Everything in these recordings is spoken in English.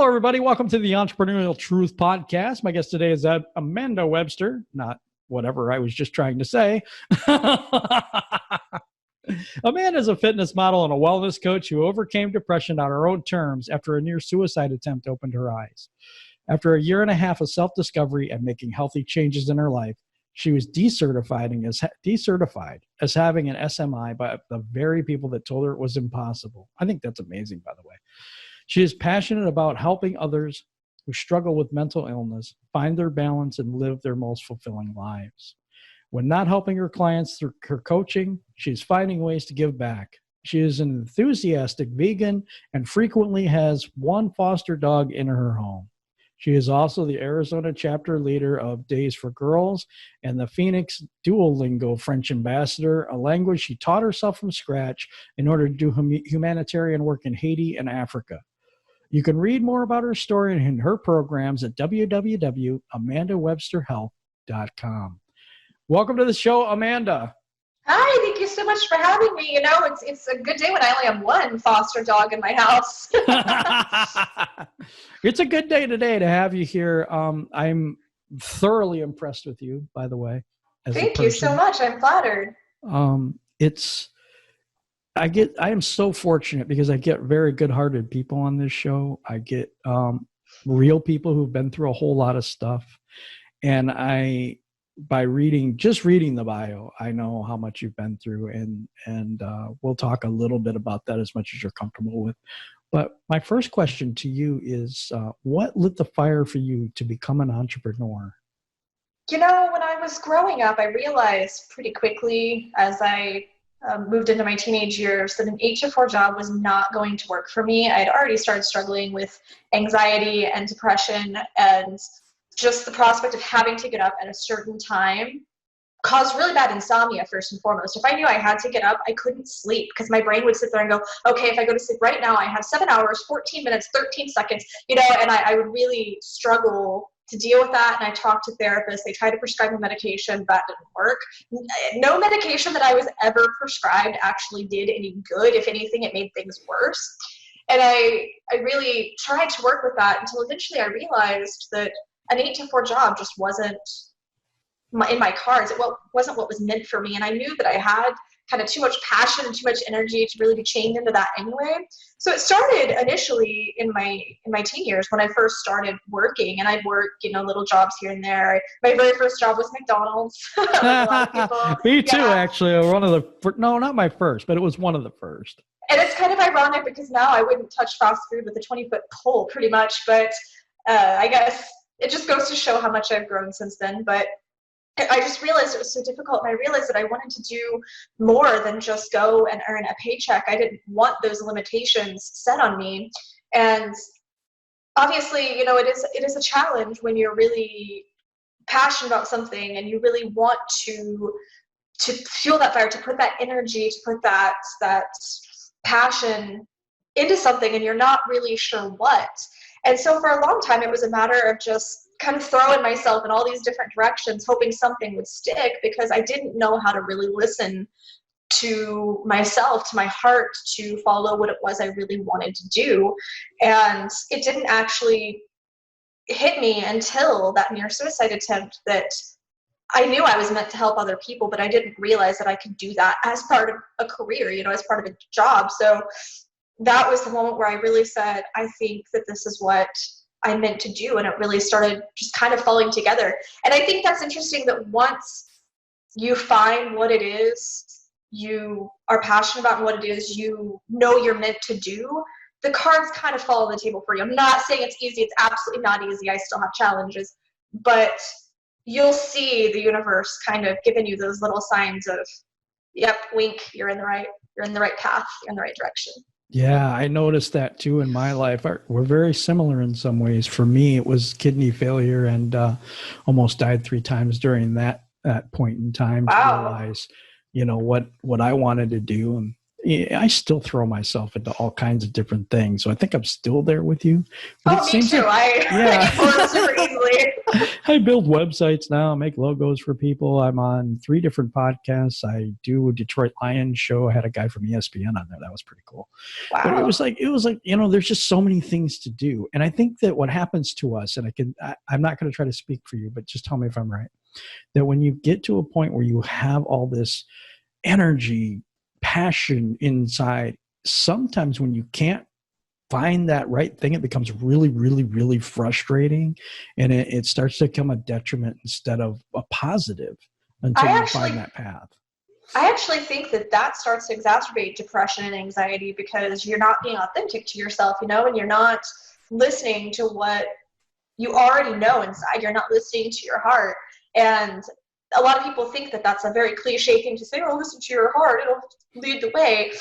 everybody. Welcome to the Entrepreneurial Truth Podcast. My guest today is Amanda Webster, not whatever I was just trying to say. Amanda is a fitness model and a wellness coach who overcame depression on her own terms after a near suicide attempt opened her eyes. After a year and a half of self-discovery and making healthy changes in her life, she was decertified as having an SMI by the very people that told her it was impossible. I think that's amazing, by the way. She is passionate about helping others who struggle with mental illness find their balance and live their most fulfilling lives. When not helping her clients through her coaching, she is finding ways to give back. She is an enthusiastic vegan and frequently has one foster dog in her home. She is also the Arizona chapter leader of Days for Girls and the Phoenix Duolingo French ambassador, a language she taught herself from scratch in order to do humanitarian work in Haiti and Africa. You can read more about her story and her programs at www.amandawebsterhealth.com. Welcome to the show, Amanda. Hi, thank you so much for having me. You know, it's a good day when I only have one foster dog in my house. It's a good day today to have you here. I'm thoroughly impressed with you, by the way. Thank you so much. I'm flattered. I am so fortunate because I get very good-hearted people on this show. I get real people who've been through a whole lot of stuff. And by reading the bio, I know how much you've been through, and we'll talk a little bit about that as much as you're comfortable with. But my first question to you is, what lit the fire for you to become an entrepreneur? You know, when I was growing up, I realized pretty quickly as I moved into my teenage years that an 8-to-4 job was not going to work for me. I had already started struggling with anxiety and depression, and just the prospect of having to get up at a certain time caused really bad insomnia, first and foremost. If I knew I had to get up, I couldn't sleep because my brain would sit there and go, okay, if I go to sleep right now, I have 7 hours, 14 minutes, 13 seconds, and I would really struggle to deal with that. And I talked to therapists. They tried to prescribe me medication. That didn't work. No medication that I was ever prescribed actually did any good. If anything, it made things worse. And I really tried to work with that until eventually I realized that an 8-to-4 job just wasn't in my cards. It wasn't what was meant for me. And I knew that I had kind of too much passion and too much energy to really be chained into that anyway. So it started initially in my teen years when I first started working, and I'd work, little jobs here and there. My very first job was McDonald's. Like a lot of people. Me too, actually. No, not my first, but it was one of the first. And it's kind of ironic because now I wouldn't touch fast food with a 20-foot pole pretty much, but I guess it just goes to show how much I've grown since then. But I just realized it was so difficult, and I realized that I wanted to do more than just go and earn a paycheck. I didn't want those limitations set on me. And obviously, it is a challenge when you're really passionate about something and you really want to fuel that fire, to put that energy, to put that passion into something, and you're not really sure what. And so for a long time, it was a matter of just kind of throwing myself in all these different directions, hoping something would stick, because I didn't know how to really listen to myself, to my heart, to follow what it was I really wanted to do. And it didn't actually hit me until that near suicide attempt that I knew I was meant to help other people, but I didn't realize that I could do that as part of a career, as part of a job. So that was the moment where I really said, I think that this is what I meant to do. And it really started just kind of falling together. And I think that's interesting that once you find what it is you are passionate about and what it is you're meant to do, the cards kind of fall on the table for you. I'm not saying it's easy. It's absolutely not easy. I still have challenges, but you'll see the universe kind of giving you those little signs of, yep, wink, you're in the right path, you're in the right direction. Yeah, I noticed that too in my life. We're very similar in some ways. For me, it was kidney failure, and almost died 3 times during that point in time. Wow. To realize, what I wanted to do. And, I still throw myself into all kinds of different things. So I think I'm still there with you. But me too. I get bored super easily. I build websites now, make logos for people. I'm on 3 different podcasts. I do a Detroit Lions show. I had a guy from ESPN on there. That was pretty cool. Wow. But it was like, there's just so many things to do. And I think that what happens to us, and I'm not going to try to speak for you, but just tell me if I'm right, that when you get to a point where you have all this energy, passion inside, sometimes when you can't find that right thing, it becomes really, really, really frustrating, and it starts to become a detriment instead of a positive until you find that path. I actually think that starts to exacerbate depression and anxiety because you're not being authentic to yourself, and you're not listening to what you already know inside. You're not listening to your heart. And a lot of people think that that's a very cliche thing to say, oh, listen to your heart, it'll lead the way.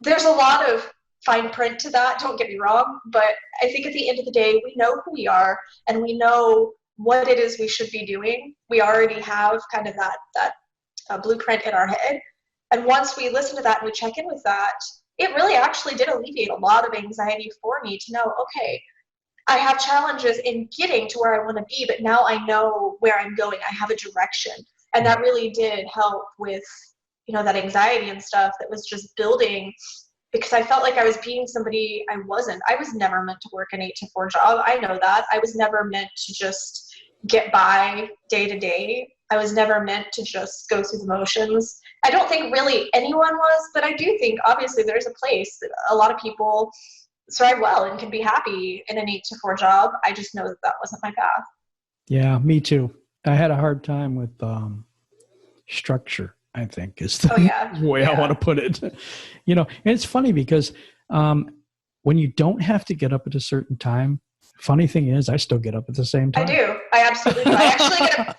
There's a lot of fine print to that, don't get me wrong, but I think at the end of the day, we know who we are and we know what it is we should be doing. We already have kind of that blueprint in our head. And once we listen to that and we check in with that, it really actually did alleviate a lot of anxiety for me to know, okay, I have challenges in getting to where I want to be, but now I know where I'm going. I have a direction. And that really did help with, that anxiety and stuff that was just building, because I felt like I was being somebody I wasn't. I was never meant to work an 8-to-4 job. I know that. I was never meant to just get by day to day. I was never meant to just go through the motions. I don't think really anyone was, but I do think obviously there's a place that a lot of people thrive well and can be happy in an 8-to-4 job. I just know that wasn't my path. Yeah, me too. I had a hard time with structure, I think is the way I want to put it. And it's funny because when you don't have to get up at a certain time, funny thing is I still get up at the same time. I do. I absolutely do. I actually get up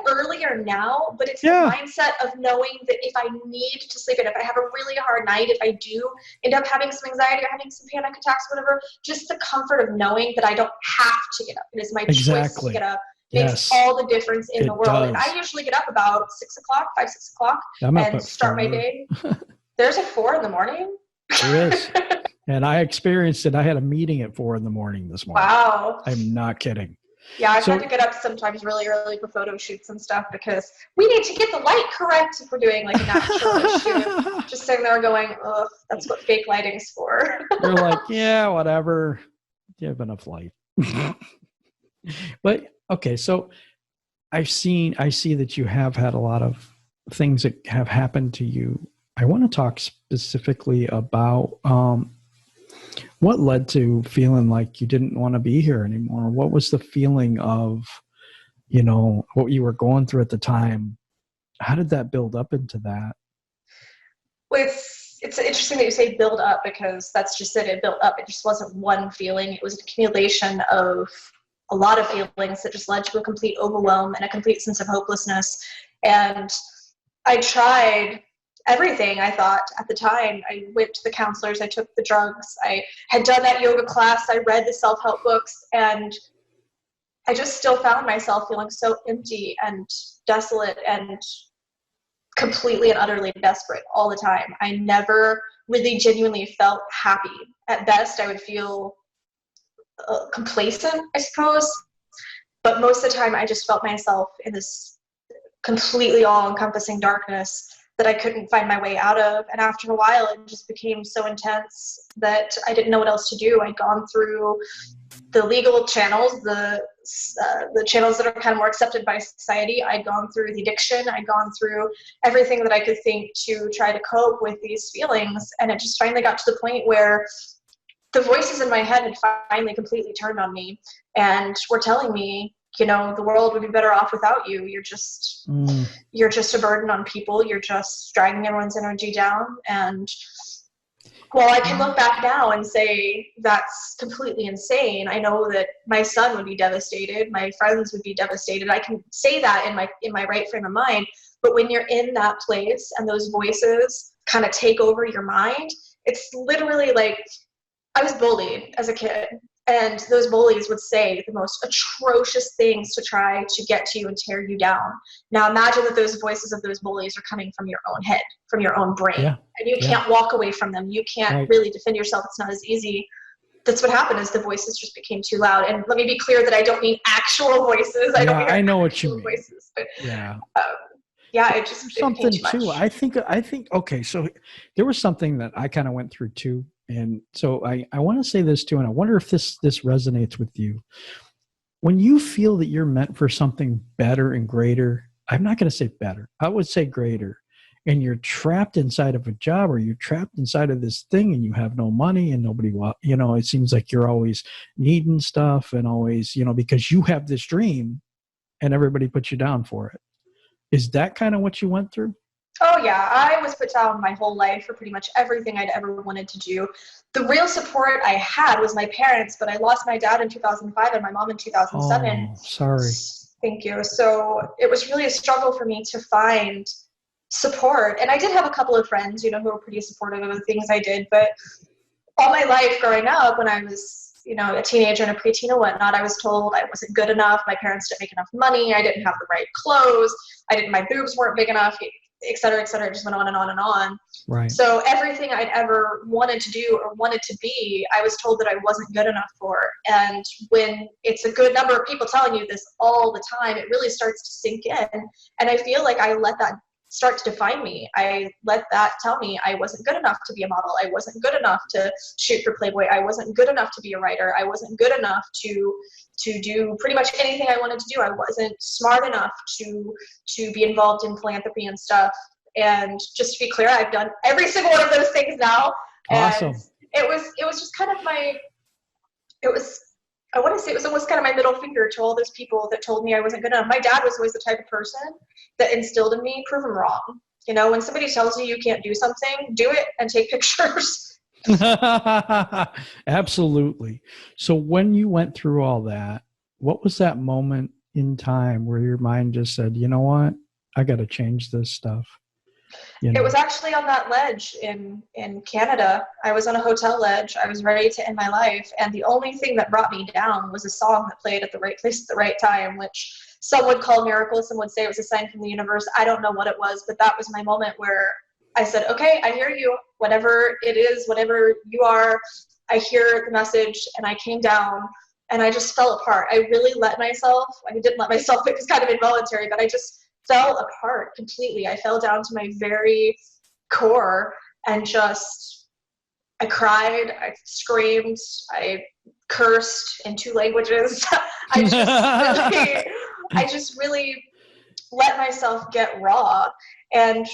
earlier now, but it's the mindset of knowing that if I need to sleep in, if I have a really hard night, if I do end up having some anxiety or having some panic attacks, whatever, just the comfort of knowing that I don't have to get up. It is my choice to get up. Makes all the difference in the world. Does. And I usually get up about 5, 6 o'clock and start my day. There's a 4 in the morning. There is. And I experienced it. I had a meeting at 4 in the morning this morning. Wow. I'm not kidding. Yeah, I've had to get up sometimes really early for photo shoots and stuff because we need to get the light correct if we're doing like a natural shoot. Just sitting there going, ugh, that's what fake lighting's for. You're like, yeah, whatever. You have enough light. But okay, so I see that you have had a lot of things that have happened to you. I want to talk specifically about what led to feeling like you didn't want to be here anymore. What was the feeling of, what you were going through at the time? How did that build up into that? Well, it's interesting that you say build up because that's just it. It built up. It just wasn't one feeling. It was an accumulation of a lot of feelings that just led to a complete overwhelm and a complete sense of hopelessness. And I tried everything. I thought at the time. I went to the counselors, I took the drugs, I had done that yoga class, I read the self-help books, and I just still found myself feeling so empty and desolate and completely and utterly desperate all the time. I never really genuinely felt happy. At best, I would feel complacent, I suppose, but most of the time I just felt myself in this completely all-encompassing darkness that I couldn't find my way out of. And after a while, it just became so intense that I didn't know what else to do. I'd gone through the legal channels, the channels that are kind of more accepted by society. I'd gone through the addiction. I'd gone through everything that I could think to try to cope with these feelings. And it just finally got to the point where the voices in my head had finally completely turned on me and were telling me, the world would be better off without you. You're just a burden on people. You're just dragging everyone's energy down. And while I can look back now and say that's completely insane, I know that my son would be devastated. My friends would be devastated. I can say that in my right frame of mind. But when you're in that place and those voices kind of take over your mind, it's literally like, I was bullied as a kid, And those bullies would say the most atrocious things to try to get to you and tear you down. Now imagine that those voices of those bullies are coming from your own head, from your own brain. Yeah. And you can't walk away from them. You can't really defend yourself. It's not as easy. That's what happened, is the voices just became too loud. And let me be clear that I don't mean actual voices. I know what you mean. Voices, but, yeah. It just something too much. Too. I think, okay. So there was something that I kind of went through too. And so I want to say this too, and I wonder if this resonates with you. When you feel that you're meant for something better and greater, I'm not going to say better, I would say greater, and you're trapped inside of a job, or you're trapped inside of this thing, and you have no money and nobody, it seems like you're always needing stuff and always, because you have this dream and everybody puts you down for it. Is that kind of what you went through? Oh yeah, I was put down my whole life for pretty much everything I'd ever wanted to do. The real support I had was my parents, but I lost my dad in 2005 and my mom in 2007. Oh, sorry. Thank you. So it was really a struggle for me to find support. And I did have a couple of friends, who were pretty supportive of the things I did, but all my life growing up, when I was a teenager and a preteen and whatnot, I was told I wasn't good enough. My parents didn't make enough money. I didn't have the right clothes. My boobs weren't big enough, et cetera, et cetera. It just went on and on and on. Right. So everything I'd ever wanted to do or wanted to be, I was told that I wasn't good enough for. And when it's a good number of people telling you this all the time, it really starts to sink in. And I feel like I let that start to define me. I let that tell me I wasn't good enough to be a model. I wasn't good enough to shoot for Playboy. I wasn't good enough to be a writer. I wasn't good enough to do pretty much anything I wanted to do. I wasn't smart enough to be involved in philanthropy and stuff. And just to be clear, I've done every single one of those things now. Awesome. And it was just kind of I want to say it was almost kind of my middle finger to all those people that told me I wasn't good enough. My dad was always the type of person that instilled in me, prove them wrong. When somebody tells you you can't do something, do it and take pictures. Absolutely. So when you went through all that, what was that moment in time where your mind just said, you know what, I got to change this stuff? It was actually on that ledge in Canada. I was on a hotel ledge. I was ready to end my life. And the only thing that brought me down was a song that played at the right place at the right time, which some would call miracle. Some would say it was a sign from the universe. I don't know what it was, but that was my moment where I said, okay, I hear you. Whatever it is, whatever you are, I hear the message. And I came down and I just fell apart. I really let myself, I didn't let myself, it was kind of involuntary, but I just fell apart completely. I fell down to my very core and I cried, I screamed, I cursed in 2 languages. I just really let myself get raw. And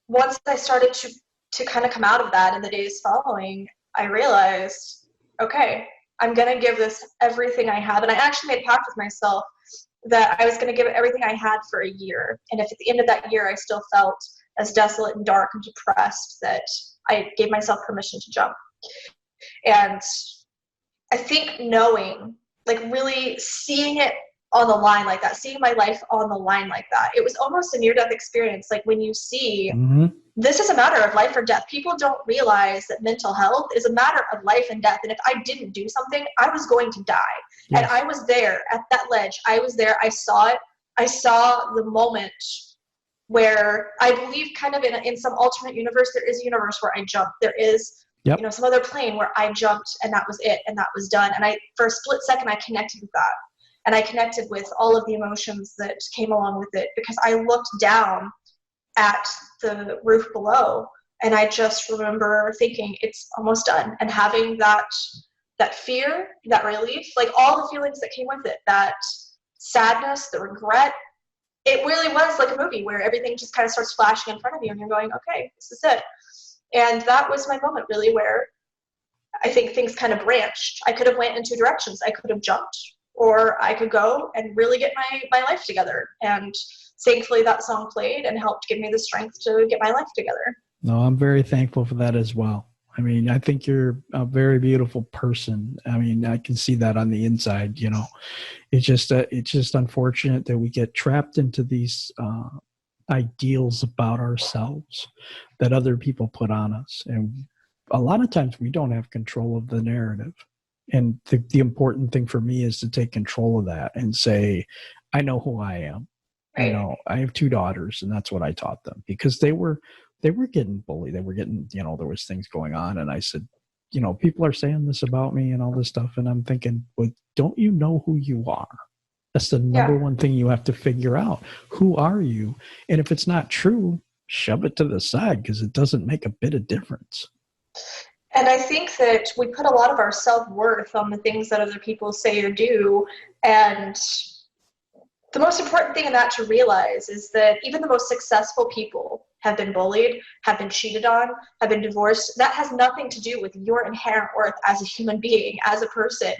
once I started to kind of come out of that in the days following, I realized, okay, I'm going to give this everything I have. And I actually made a pact with myself that I was going to give it everything I had for a year. And if at the end of that year I still felt as desolate and dark and depressed, that I gave myself permission to jump. And I think knowing, really seeing it on the line like that, seeing my life on the line like that, it was almost a near-death experience. Like when you see this is a matter of life or death. People don't realize that mental health is a matter of life and death. And if I didn't do something, I was going to die. Yes. And I was there at that ledge. I was there. I saw it. I saw the moment where I believe kind of in some alternate universe, there is a universe where I jumped. There is, some other plane where I jumped and that was it. And that was done. And for a split second, I connected with that. And I connected with all of the emotions that came along with it, because I looked down at the roof below and I just remember thinking it's almost done, and having that fear, that relief, like all the feelings that came with it, that sadness, the regret. It really was like a movie where everything just kind of starts flashing in front of you and you're going, okay, this is it. And that was my moment really where I think things kind of branched. I could have went in 2 directions. I could have jumped, or I could go and really get my life together. And thankfully that song played and helped give me the strength to get my life together. No, I'm very thankful for that as well. I mean, I think you're a very beautiful person. I mean, I can see that on the inside, It's just unfortunate that we get trapped into these ideals about ourselves that other people put on us. And a lot of times we don't have control of the narrative. And the important thing for me is to take control of that and say, I know who I am. Right. You know, I have 2 daughters, and that's what I taught them, because they were getting bullied. They were getting, you know, there was things going on. And I said, you know, people are saying this about me and all this stuff. And I'm thinking, well, don't you know who you are? That's the number one thing you have to figure out. Who are you? And if it's not true, shove it to the side, because it doesn't make a bit of difference. And I think that we put a lot of our self-worth on the things that other people say or do. And the most important thing in that to realize is that even the most successful people have been bullied, have been cheated on, have been divorced. That has nothing to do with your inherent worth as a human being, as a person.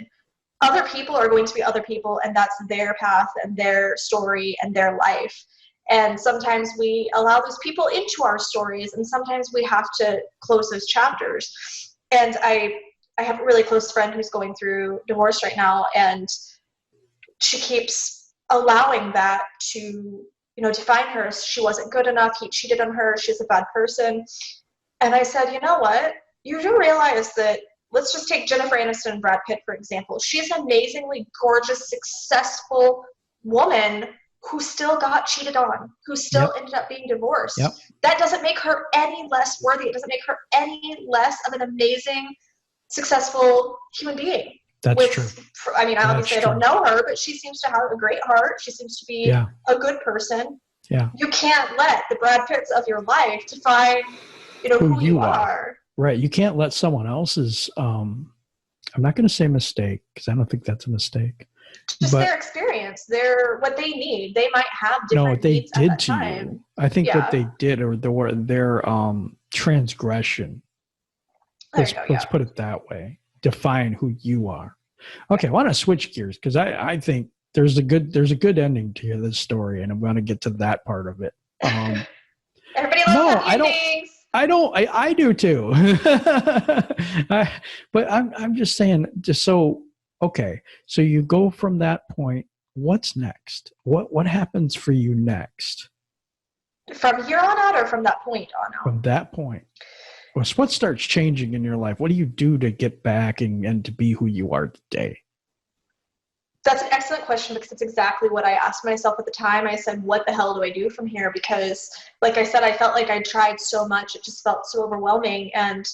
Other people are going to be other people, and that's their path and their story and their life. And sometimes we allow those people into our stories, and sometimes we have to close those chapters. And I have a really close friend who's going through divorce right now, and she keeps allowing that to, you know, define her. She wasn't good enough. He cheated on her. She's a bad person. And I said, you know what? You do realize that, let's just take Jennifer Aniston and Brad Pitt, for example. She's an amazingly gorgeous, successful woman who still got cheated on, who still ended up being divorced. That doesn't make her any less worthy. It doesn't make her any less of an amazing, successful human being. That's true. I mean, obviously I don't know her, but she seems to have a great heart. She seems to be a good person. Yeah. You can't let the Brad Pitts of your life define, you know, who you are. Right. You can't let someone else's, I'm not going to say mistake, because I don't think that's a mistake. Just their experience, what they need. They might have different what they needs did at that to time. you. I think what they did, or their transgression. Let's put it that way. Define who you are. Okay, I want to switch gears, because I think there's a good ending to this story, and I'm going to get to that part of it. Everybody loves endings. I do too. But I'm just saying, okay, so you go from that point. What's next? What happens for you next? From here on out, or from that point on out? From that point. What starts changing in your life? What do you do to get back and to be who you are today? That's an excellent question, because it's exactly what I asked myself at the time. I said, what the hell do I do from here? Because, like I said, I felt like I tried so much. It just felt so overwhelming. And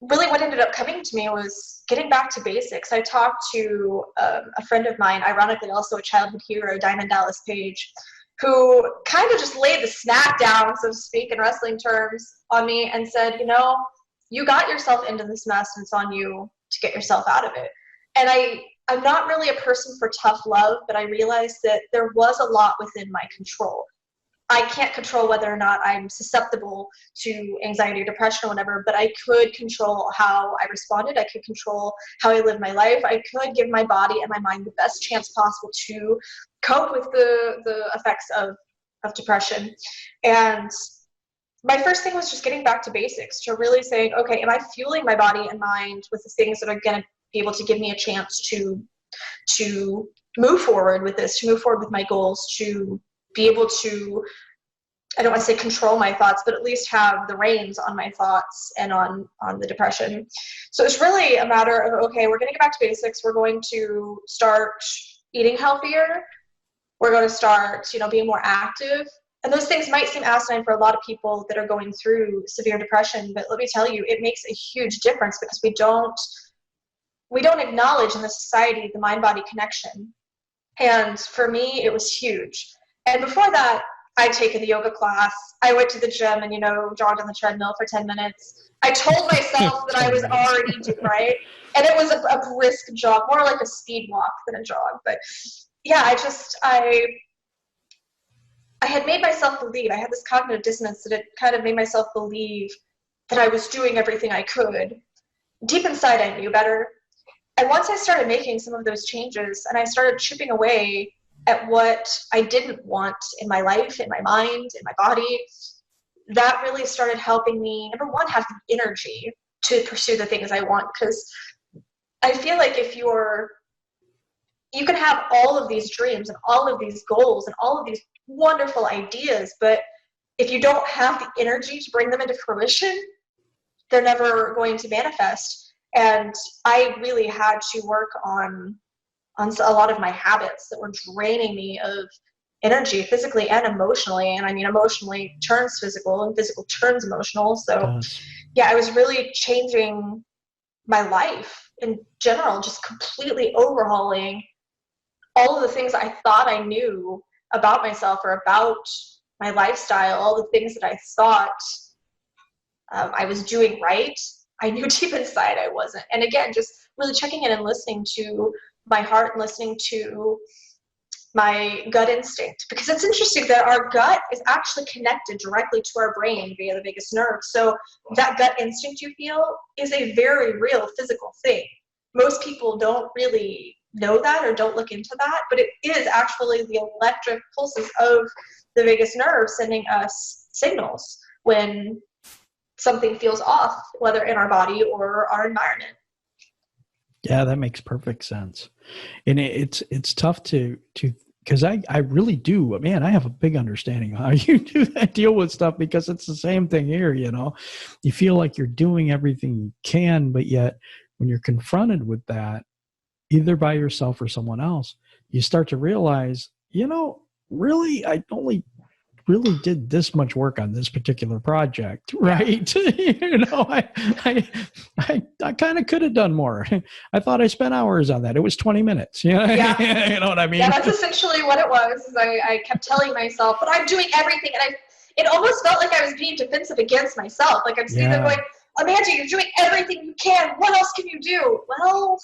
really what ended up coming to me was getting back to basics. I talked to a friend of mine, ironically also a childhood hero, Diamond Dallas Page, who kind of just laid the smack down, so to speak, in wrestling terms on me, and said, you know, you got yourself into this mess, and it's on you to get yourself out of it. And I'm not really a person for tough love, but I realized that there was a lot within my control. I can't control whether or not I'm susceptible to anxiety or depression or whatever, but I could control how I responded. I could control how I lived my life. I could give my body and my mind the best chance possible to cope with the effects of depression. And my first thing was just getting back to basics, to really saying, okay, am I fueling my body and mind with the things that are going to be able to give me a chance to move forward with this, to move forward with my goals, to be able to, I don't want to say control my thoughts, but at least have the reins on my thoughts and on the depression. So it's really a matter of, okay, we're going to get back to basics. We're going to start eating healthier. We're going to start, being more active. And those things might seem asinine for a lot of people that are going through severe depression, but let me tell you, it makes a huge difference, because we don't acknowledge in this society the mind-body connection. And for me, it was huge. And before that, I'd taken the yoga class. I went to the gym and, jogged on the treadmill for 10 minutes. I told myself that I was already doing right. And it was a brisk jog, more like a speed walk than a jog. But yeah, I had made myself believe, I had this cognitive dissonance that it kind of made myself believe that I was doing everything I could. Deep inside, I knew better. And once I started making some of those changes and I started chipping away at what I didn't want in my life, in my mind, in my body, that really started helping me, number one, have the energy to pursue the things I want. Because I feel like you can have all of these dreams and all of these goals and all of these wonderful ideas, but if you don't have the energy to bring them into fruition, they're never going to manifest. And I really had to work on a lot of my habits that were draining me of energy physically and emotionally. And I mean, emotionally turns physical and physical turns emotional. So yeah, I was really changing my life in general, just completely overhauling all of the things I thought I knew about myself or about my lifestyle, all the things that I thought I was doing right. I knew deep inside I wasn't. And again, just really checking in and listening to my heart and listening to my gut instinct, because it's interesting that our gut is actually connected directly to our brain via the vagus nerve. So that gut instinct you feel is a very real physical thing. Most people don't really know that or don't look into that, but it is actually the electric pulses of the vagus nerve sending us signals when something feels off, whether in our body or our environment. Yeah, that makes perfect sense. And it's tough to because I really do, man, I have a big understanding of how you do that, deal with stuff, because it's the same thing here, you know. You feel like you're doing everything you can, but yet when you're confronted with that, either by yourself or someone else, you start to realize, you know, really, I only really did this much work on this particular project, right? You know, I kind of could have done more. I thought I spent hours on that. It was 20 minutes. You know, you know what I mean? Yeah, that's essentially what it was. Is I kept telling myself, but I'm doing everything, and it almost felt like I was being defensive against myself. Like I'm sitting there going, Amanda, you're doing everything you can. What else can you do? Well,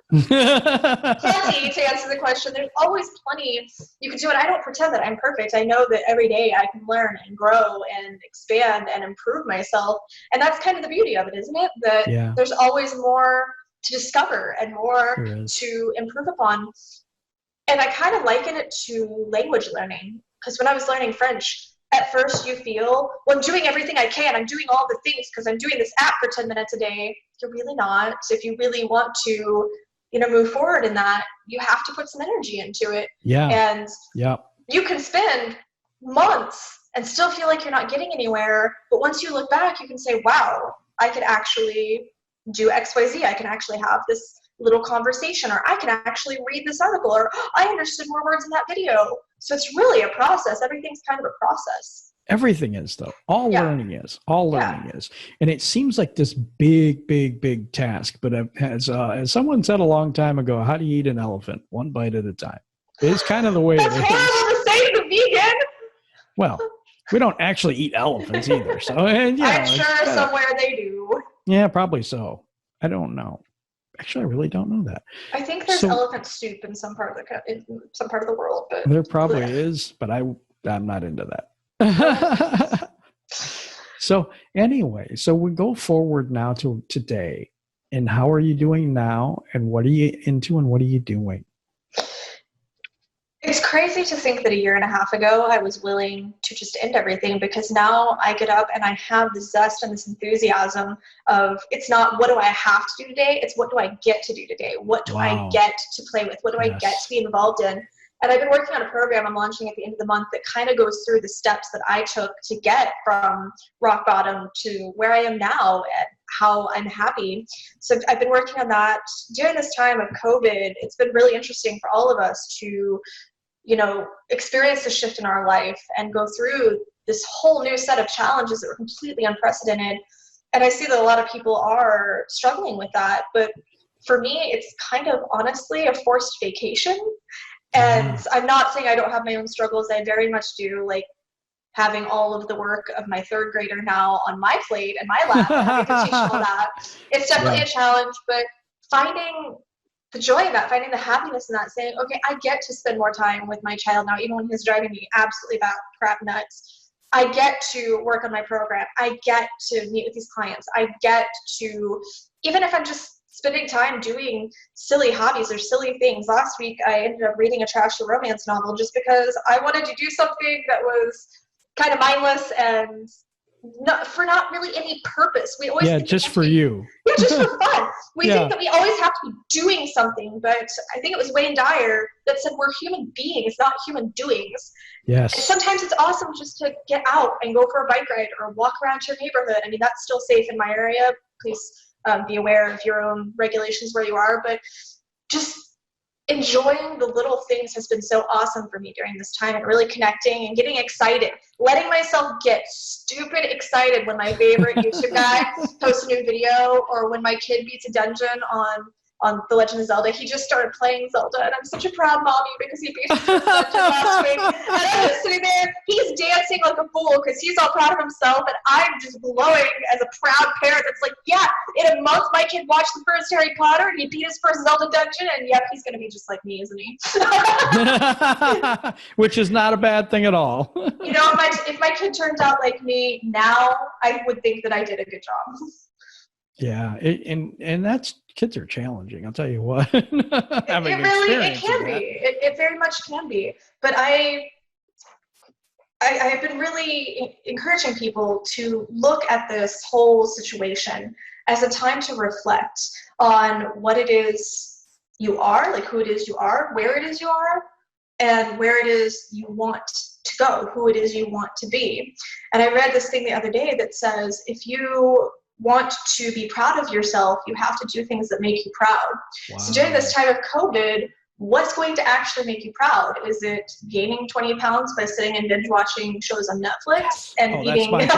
plenty, to answer the question. There's always plenty you can do, and I don't pretend that I'm perfect. I know that every day I can learn and grow and expand and improve myself, and that's kind of the beauty of it, isn't it? That there's always more to discover and more to improve upon. And I kind of liken it to language learning, because when I was learning French, at first you feel, well, I'm doing everything I can. I'm doing all the things because I'm doing this app for 10 minutes a day. You're really not. If you really want to, you know, move forward in that, you have to put some energy into it. And you can spend months and still feel like you're not getting anywhere. But once you look back, you can say, wow, I could actually do XYZ. I can actually have this little conversation, or I can actually read this article, or I understood more words in that video. So it's really a process. Everything's kind of a process. Everything is, though. All learning is. All learning is. And it seems like this big task. But as someone said a long time ago, how do you eat an elephant? One bite at a time. It's kind of the way it is. That's horrible to say to the vegan. Well, we don't actually eat elephants either. So and, you know, I'm sure somewhere they do. Yeah, probably so. I don't know. Actually, I really don't know that. I think there's elephant soup in some part of the world, but there probably is. But I'm not into that. So anyway, so we go forward now to today, and how are you doing now, and what are you into, and what are you doing? It's crazy to think that a year and a half ago I was willing to just end everything, because now I get up and I have this zest and this enthusiasm of, it's not what do I have to do today, it's what do I get to do today? What do I get to play with? What do I get to be involved in? And I've been working on a program I'm launching at the end of the month that kind of goes through the steps that I took to get from rock bottom to where I am now and how I'm happy. So I've been working on that. During this time of COVID, it's been really interesting for all of us to, you know, experience the shift in our life and go through this whole new set of challenges that were completely unprecedented. And I see that a lot of people are struggling with that. But for me, it's kind of honestly a forced vacation. And I'm not saying I don't have my own struggles. I very much do, like having all of the work of my third grader now on my plate and my lap, having to teach all that. It's definitely a challenge, but finding the joy in that, finding the happiness in that, saying, okay, I get to spend more time with my child now, even when he's driving me absolutely crap nuts. I get to work on my program. I get to meet with these clients. I get to, even if I'm just spending time doing silly hobbies or silly things. Last week, I ended up reading a trashy romance novel just because I wanted to do something that was kind of mindless and not really any purpose. We always just for you. Yeah, just for fun. We think that we always have to be doing something, but I think it was Wayne Dyer that said we're human beings, not human doings. Yes. And sometimes it's awesome just to get out and go for a bike ride or walk around your neighborhood. I mean, that's still safe in my area. Please be aware of your own regulations where you are, but just enjoying the little things has been so awesome for me during this time, and really connecting and getting excited, letting myself get stupid excited when my favorite YouTube guy posts a new video, or when my kid beats a dungeon on The Legend of Zelda. He just started playing Zelda, and I'm such a proud mommy because he beat his first dungeon last week. And I'm just sitting there, he's dancing like a fool because he's all proud of himself, and I'm just glowing as a proud parent that's like, yeah, in a month my kid watched the first Harry Potter and he beat his first Zelda dungeon, and yep, he's going to be just like me, isn't he? Which is not a bad thing at all. You know, if my kid turns out like me now, I would think that I did a good job. Yeah, and that's, kids are challenging. I'll tell you what. It can be. It very much can be. But I have been really encouraging people to look at this whole situation as a time to reflect on what it is you are, like who it is you are, where it is you are, and where it is you want to go, who it is you want to be. And I read this thing the other day that says, if you want to be proud of yourself, you have to do things that make you proud. Wow. So during this time of COVID, what's going to actually make you proud? Is it gaining 20 pounds by sitting and binge watching shows on Netflix and eating and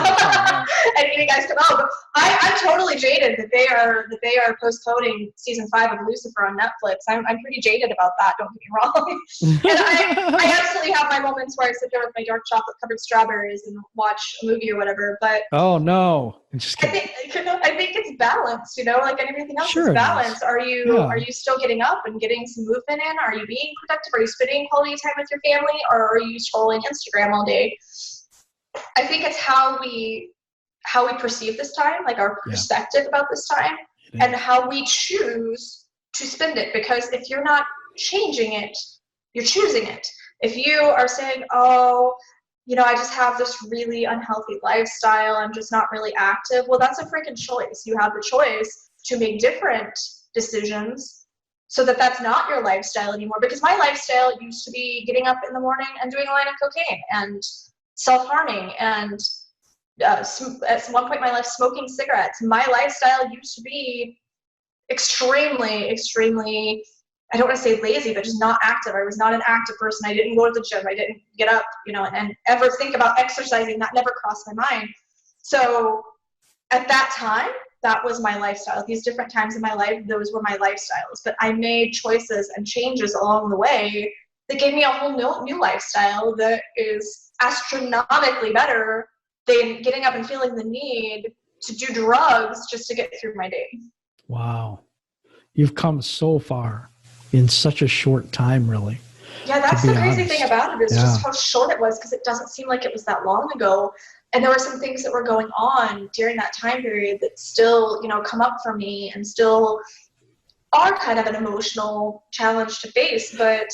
eating ice cream? Oh, I'm totally jaded that they are postponing season 5 of Lucifer on Netflix. I'm pretty jaded about that. Don't get me wrong. And I absolutely have my moments where I sit there with my dark chocolate covered strawberries and watch a movie or whatever. But oh no, I think it's balance. You know, like everything else is balance. Are you still getting up and getting some movement in? Are you being productive? Are you spending quality time with your family, or are you scrolling Instagram all day? I think it's how we perceive this time, like our perspective about this time, and how we choose to spend it. Because if you're not changing it, you're choosing it. If you are saying, oh, you know, I just have this really unhealthy lifestyle, I'm just not really active, well, that's a freaking choice. You have the choice to make different decisions so that that's not your lifestyle anymore. Because my lifestyle used to be getting up in the morning and doing a line of cocaine and self-harming and at one point in my life smoking cigarettes. My lifestyle used to be extremely, I don't want to say lazy, but just not active. I was not an active person. I didn't go to the gym. I didn't get up, you know, and ever think about exercising. That never crossed my mind. So at that time, that was my lifestyle. These different times in my life, those were my lifestyles. But I made choices and changes along the way that gave me a whole new lifestyle that is astronomically better than getting up and feeling the need to do drugs just to get through my day. Wow. You've come so far in such a short time, really. Yeah, that's the crazy thing about it is just how short it was, because it doesn't seem like it was that long ago. And there were some things that were going on during that time period that still, you know, come up for me and still are kind of an emotional challenge to face, but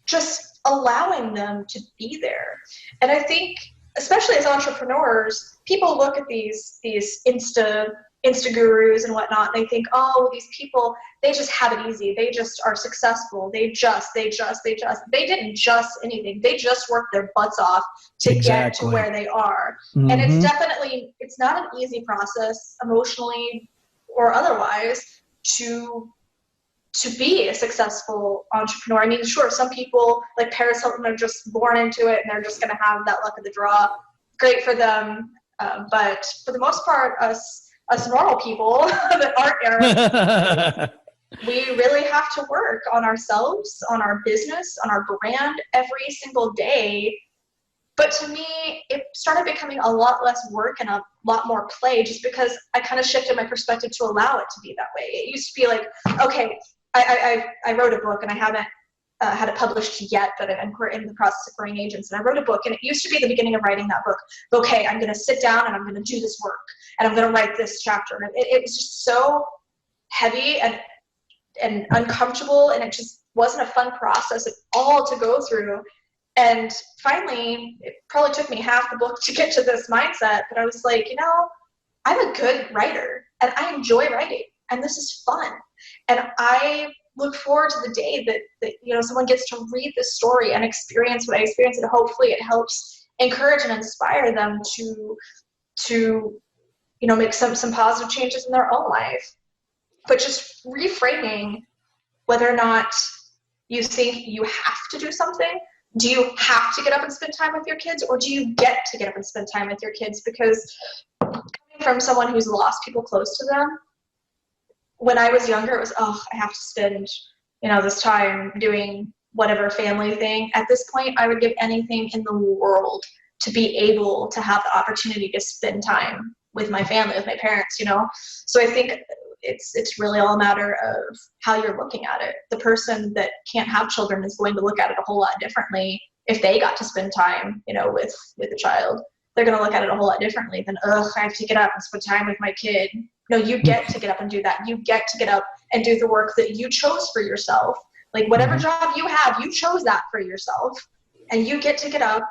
just allowing them to be there. And I think, especially as entrepreneurs, people look at these Insta gurus and whatnot, and they think, oh, these people, they just have it easy. They just are successful. They didn't just anything. They just worked their butts off to get to where they are. And it's not an easy process, emotionally or otherwise, to be a successful entrepreneur. I mean, sure, some people like Paris Hilton are just born into it and they're just going to have that luck of the draw. Great for them. But for the most part, us normal people that aren't Eric, we really have to work on ourselves, on our business, on our brand every single day. But to me, it started becoming a lot less work and a lot more play, just because I kind of shifted my perspective to allow it to be that way. It used to be like, okay, I wrote a book and I haven't had it published yet, but we're in the process of growing agents. And I wrote a book, and it used to be the beginning of writing that book. Okay, I'm going to sit down and I'm going to do this work and I'm going to write this chapter. And it was just so heavy and uncomfortable, and it just wasn't a fun process at all to go through. And finally, it probably took me half the book to get to this mindset, but I was like, you know, I'm a good writer and I enjoy writing and this is fun. And I look forward to the day that you know, someone gets to read this story and experience what I experienced, and hopefully it helps encourage and inspire them to make some positive changes in their own life. But just reframing whether or not you think you have to do something. Do you have to get up and spend time with your kids, or do you get to get up and spend time with your kids? Because coming from someone who's lost people close to them, when I was younger, it was, I have to spend, this time doing whatever family thing. At this point, I would give anything in the world to be able to have the opportunity to spend time with my family, with my parents, So I think it's really all a matter of how you're looking at it. The person that can't have children is going to look at it a whole lot differently if they got to spend time, with a child. They're going to look at it a whole lot differently than, I have to get up and spend time with my kid. No, you get to get up and do that. You get to get up and do the work that you chose for yourself. Like whatever job you have, you chose that for yourself, and you get to get up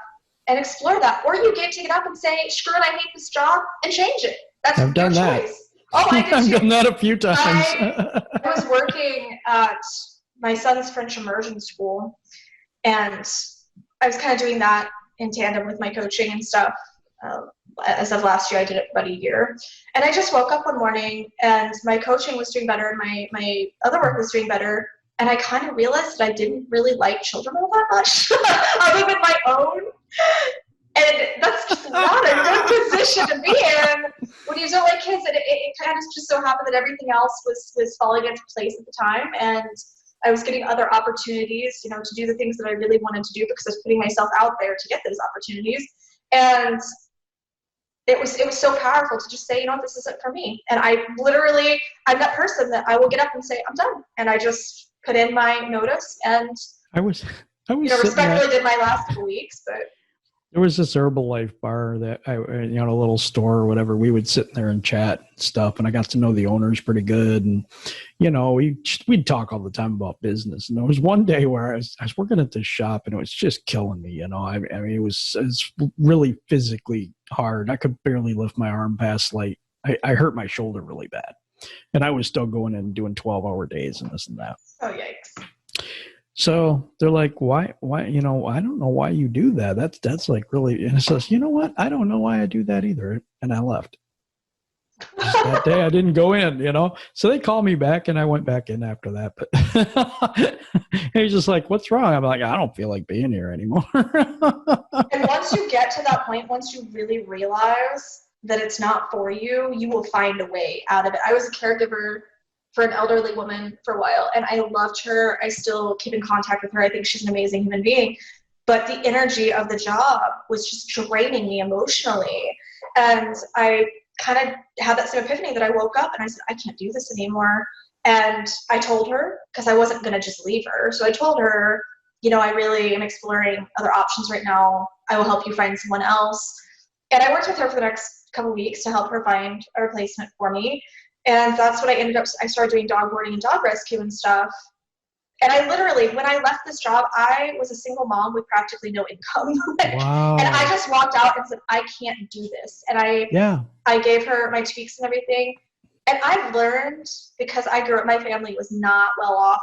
and explore that. Or you get to get up and say, screw it, I hate this job, and change it. That's I've done your that. choice. Oh, I did too. I've done that a few times. I was working at my son's French immersion school, and I was kind of doing that in tandem with my coaching and stuff. As of last year, I did it for about a year. And I just woke up one morning and my coaching was doing better and my other work was doing better. And I kind of realized that I didn't really like children all that much, other than my own. And that's just not a good position to be in when you don't like kids. And it kind of just so happened that everything else was falling into place at the time. And I was getting other opportunities, to do the things that I really wanted to do because I was putting myself out there to get those opportunities. And it was so powerful to just say, this isn't for me. And I'm that person that I will get up and say, I'm done. And I just put in my notice, and I was respectfully did my last couple weeks, but there was this Herbalife bar that a little store or whatever. We would sit there and chat and stuff, and I got to know the owners pretty good. And we'd talk all the time about business. And there was one day where I was working at this shop, and it was just killing me. I mean, it was really physically hard. I could barely lift my arm past light. I hurt my shoulder really bad, and I was still going in and doing 12-hour days and this and that. Oh, yikes. So they're like, why, I don't know why you do that. That's like really, and it says, you know what? I don't know why I do that either. And I left. Just that day I didn't go in, so they called me back and I went back in after that. But he's just like, what's wrong? I'm like, I don't feel like being here anymore. And once you get to that point, once you really realize that it's not for you, you will find a way out of it. I was a caregiver for an elderly woman for a while, and I loved her. I still keep in contact with her. I think she's an amazing human being, but the energy of the job was just draining me emotionally. And I kind of had that same epiphany that I woke up and I said, I can't do this anymore. And I told her, because I wasn't going to just leave her. So I told her, I really am exploring other options right now. I will help you find someone else. And I worked with her for the next couple of weeks to help her find a replacement for me. And that's what I started doing dog boarding and dog rescue and stuff. And I literally, when I left this job, I was a single mom with practically no income. Wow. And I just walked out and said, I can't do this. And I gave her my tweaks and everything. And I've learned, because I grew up, my family was not well off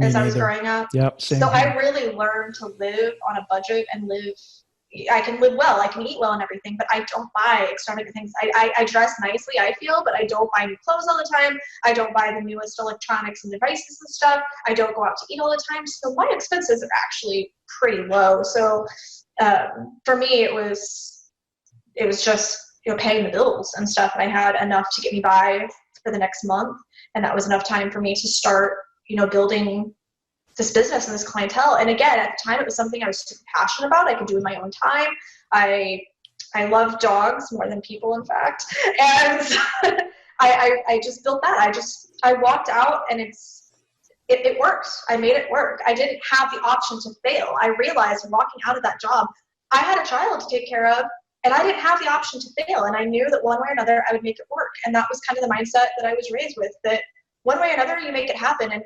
I was growing up. Yep. So I really learned to live on a budget and I can live well, I can eat well and everything, but I don't buy extravagant things. I dress nicely, I feel, but I don't buy new clothes all the time. I don't buy the newest electronics and devices and stuff. I don't go out to eat all the time. So my expenses are actually pretty low. So for me, it was just, paying the bills and stuff. And I had enough to get me by for the next month. And that was enough time for me to start, building this business and this clientele. And again, at the time, it was something I was super passionate about. I could do in my own time. I love dogs more than people, in fact. And I just built that. I walked out and it worked. I made it work. I didn't have the option to fail. I realized walking out of that job, I had a child to take care of, and I didn't have the option to fail. And I knew that one way or another, I would make it work. And that was kind of the mindset that I was raised with, that one way or another, you make it happen. And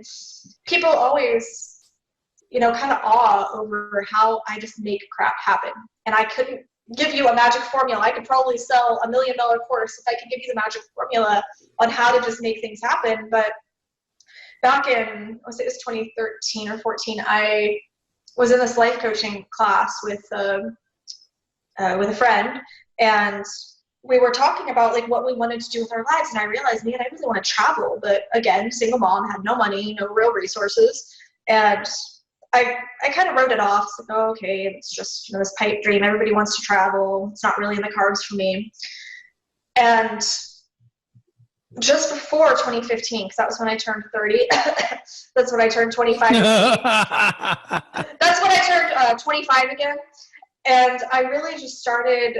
people always, kind of awe over how I just make crap happen. And I couldn't give you a magic formula. I could probably sell $1 million course if I could give you the magic formula on how to just make things happen. But back in, it was 2013 or 14, I was in this life coaching class with a friend, and we were talking about like what we wanted to do with our lives, and I realized, man, I really want to travel, but again, single mom, had no money, no real resources, and I kind of wrote it off. It's like, oh, okay, it's just, you know, this pipe dream. Everybody wants to travel. It's not really in the cards for me. And just before 2015, because that was when I turned 30. That's when I turned 25. That's when I turned 25 again. And I really just started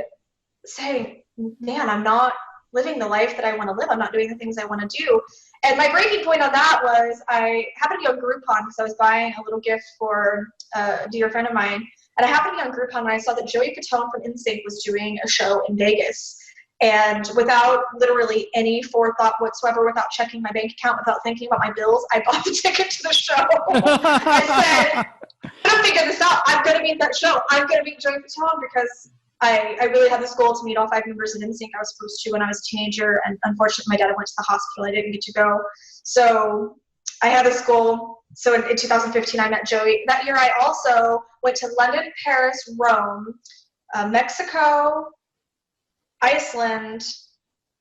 saying, man, I'm not living the life that I want to live. I'm not doing the things I want to do. And my breaking point on that was I happened to be on Groupon because I was buying a little gift for a dear friend of mine. And I happened to be on Groupon and I saw that Joey Fatone from NSYNC was doing a show in Vegas. And without literally any forethought whatsoever, without checking my bank account, without thinking about my bills, I bought the ticket to the show. I said, I'm going to figure this out. I'm going to meet that show. I'm going to meet Joey Fatone because I really had this goal to meet all 5 members of NSYNC. I was supposed to when I was a teenager, and unfortunately my dad went to the hospital. I didn't get to go. So I had this goal. So in 2015, I met Joey. That year I also went to London, Paris, Rome, Mexico, Iceland,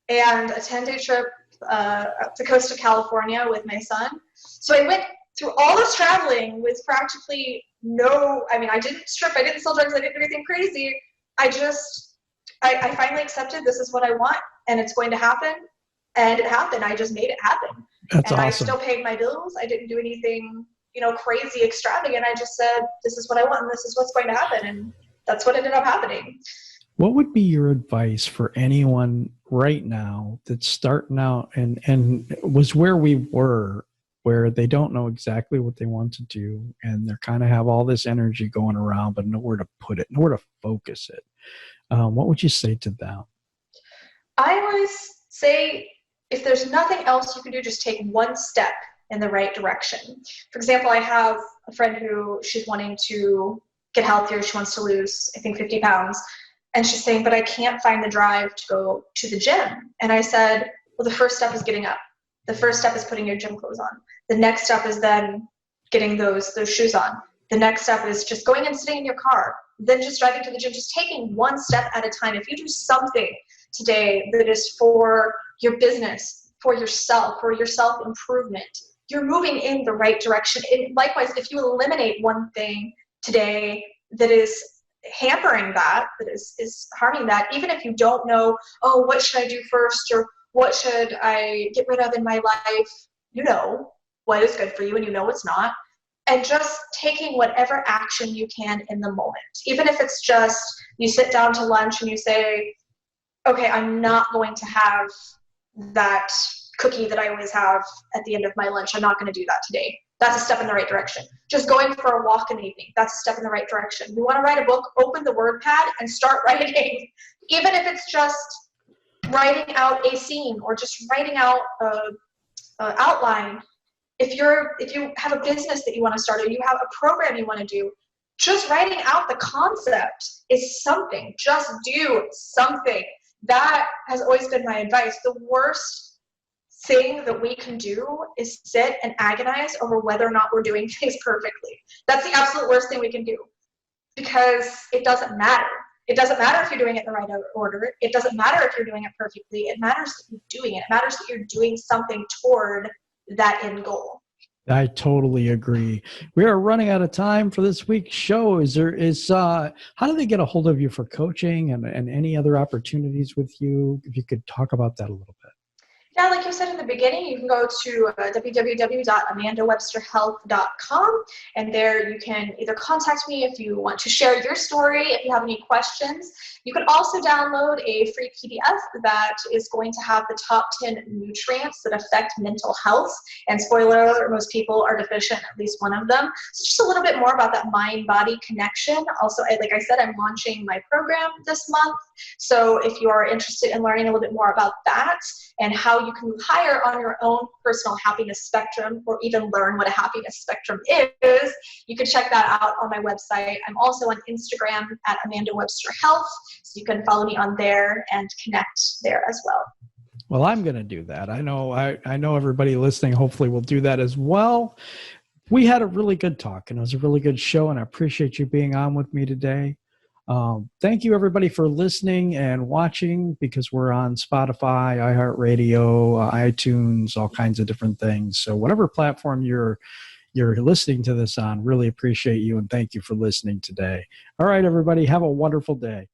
and a 10-day trip up the coast of California with my son. So I went through all this traveling with practically I didn't strip, I didn't sell drugs, I didn't do anything crazy. I finally accepted this is what I want and it's going to happen. And it happened. I just made it happen. That's and awesome. I still paid my bills. I didn't do anything, crazy extravagant. I just said, this is what I want and this is what's going to happen. And that's what ended up happening. What would be your advice for anyone right now that's starting out and was where we were, where they don't know exactly what they want to do and they're kind of have all this energy going around, but nowhere to put it, nowhere to focus it? What would you say to them? I always say, if there's nothing else you can do, just take one step in the right direction. For example, I have a friend who she's wanting to get healthier. She wants to lose, I think, 50 pounds. And she's saying, but I can't find the drive to go to the gym. And I said, well, the first step is getting up. The first step is putting your gym clothes on. The next step is then getting those shoes on. The next step is just going and sitting in your car, then just driving to the gym, just taking one step at a time. If you do something today that is for your business, for yourself, for your self-improvement, you're moving in the right direction. And likewise, if you eliminate one thing today that is hampering that is harming that, even if you don't know, oh, what should I do first, or what should I get rid of in my life, you know what is good for you and you know what's not, and just taking whatever action you can in the moment. Even if it's just you sit down to lunch and you say, okay, I'm not going to have that cookie that I always have at the end of my lunch. I'm not going to do that today. That's a step in the right direction. Just going for a walk in the evening, that's a step in the right direction. You want to write a book, open the WordPad and start writing. Even if it's just writing out a scene or just writing out an outline. If you have a business that you want to start, or you have a program you want to do, just writing out the concept is something. Just do something. That has always been my advice. The worst thing that we can do is sit and agonize over whether or not we're doing things perfectly. That's the absolute worst thing we can do, because it doesn't matter. It doesn't matter if you're doing it in the right order. It doesn't matter if you're doing it perfectly. It matters that you're doing it. It matters that you're doing something toward that end goal. I totally agree. We are running out of time for this week's show. How do they get a hold of you for coaching and any other opportunities with you? If you could talk about that a little bit. Yeah, like you said in the beginning, you can go to www.amandawebsterhealth.com, and there you can either contact me if you want to share your story, if you have any questions. You can also download a free PDF that is going to have the top 10 nutrients that affect mental health. And spoiler alert, most people are deficient in at least one of them. So just a little bit more about that mind-body connection. Also, like I said, I'm launching my program this month. So if you are interested in learning a little bit more about that and how you can move higher on your own personal happiness spectrum, or even learn what a happiness spectrum is, you can check that out on my website. I'm also on Instagram at Amanda Webster Health, so you can follow me on there and connect there as well. Well, I'm going to do that. I know everybody listening hopefully will do that as well. We had a really good talk, and it was a really good show, and I appreciate you being on with me today. Thank you, everybody, for listening and watching, because we're on Spotify, iHeartRadio, iTunes, all kinds of different things. So whatever platform you're listening to this on, really appreciate you, and thank you for listening today. All right, everybody, have a wonderful day.